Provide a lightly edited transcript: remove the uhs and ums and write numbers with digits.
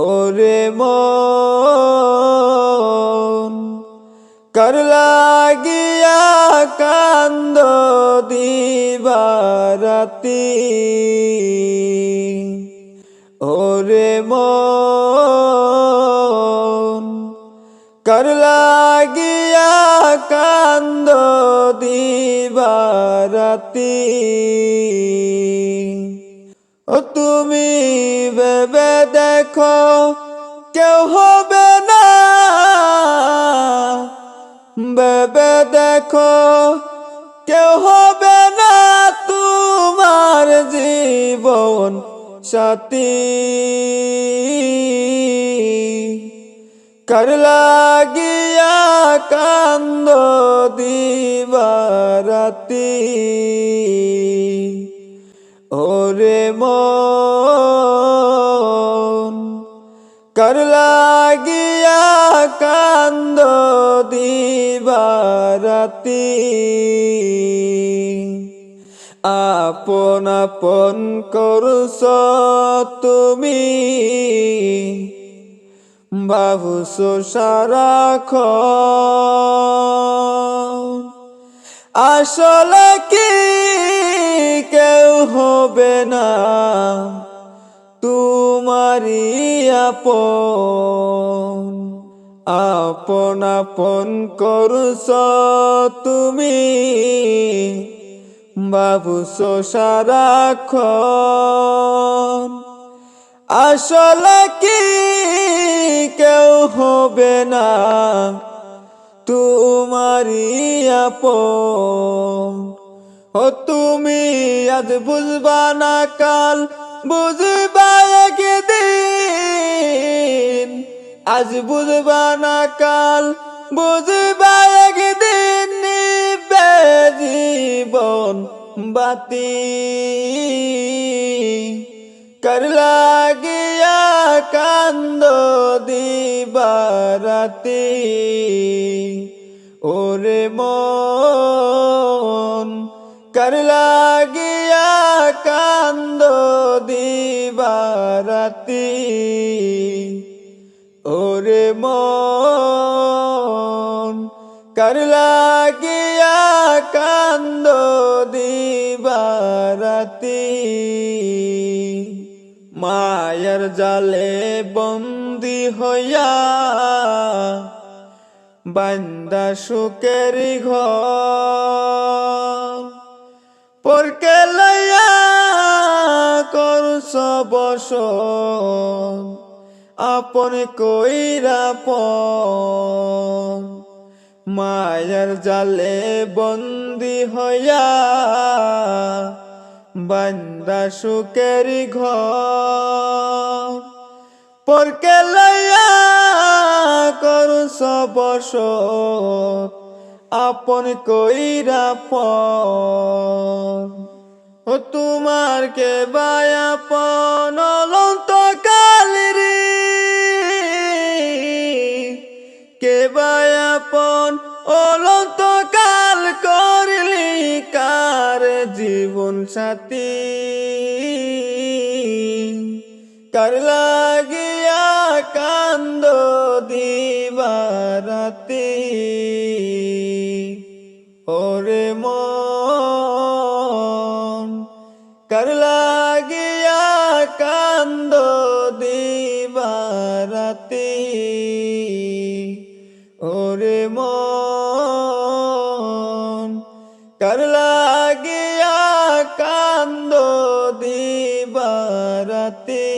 ওরে মন কার লাগিয়া কান্দ দিবারাতি। ওরে মন কার লাগিয়া কান্দ দিবারাতি। ও তুমি ভেবে দেখো কেউ হবে না, ভেবে দেখো কেউ হবে না তোমার জীবন সাথী। কার লাগিয়া কান্দ দিবারাতি। ওরে মন কার লাগিয়া কান্দ দিবারাতি। আপন আপন করছ তুমি, ভাবছো সারাক্ষণ আসলে কি কেউ হবে না তোমারই আপন। আপন আপন করছ তুমি, ভাবছো সারাক্ষণ আসলে কি কেউ হবে না তোমারই আপন। ও তুমি আজ বুঝবা না কাল বুঝবা একদিন, আজ বুঝবা না কাল বুঝবা একদিন, নিবে জীবন বাতি। কার লাগিয়া কান্দ দিবারাতি। ওরে মন কার লাগিয়া কান্দ দিবারাতি। ওরে মন কার লাগিয়া কান্দ দিবারাতি। মায়ার জালে বন্দি হইয়া বান্দা সুখের ঘর, পরকে লইয়া করছ বসন আপন কইরা পন। মায়ার জালে বন্দি হইয়া বান্দা সুখের ঘর, পরকে লইয়া করছ বসত আপন কইরা পন। ও তোমার কে বায়াপন অলন্ত কালেরি, কে বায়াপন অলন্ত কাল করলি কার জীবন সাথী। কার লাগিয়া কান্দ দিবারাতি। ওরে মন কার লাগিয়া কান্দ দিবারাতি। ওরে মন কার লাগিয়া কান্দ দিবারাতি।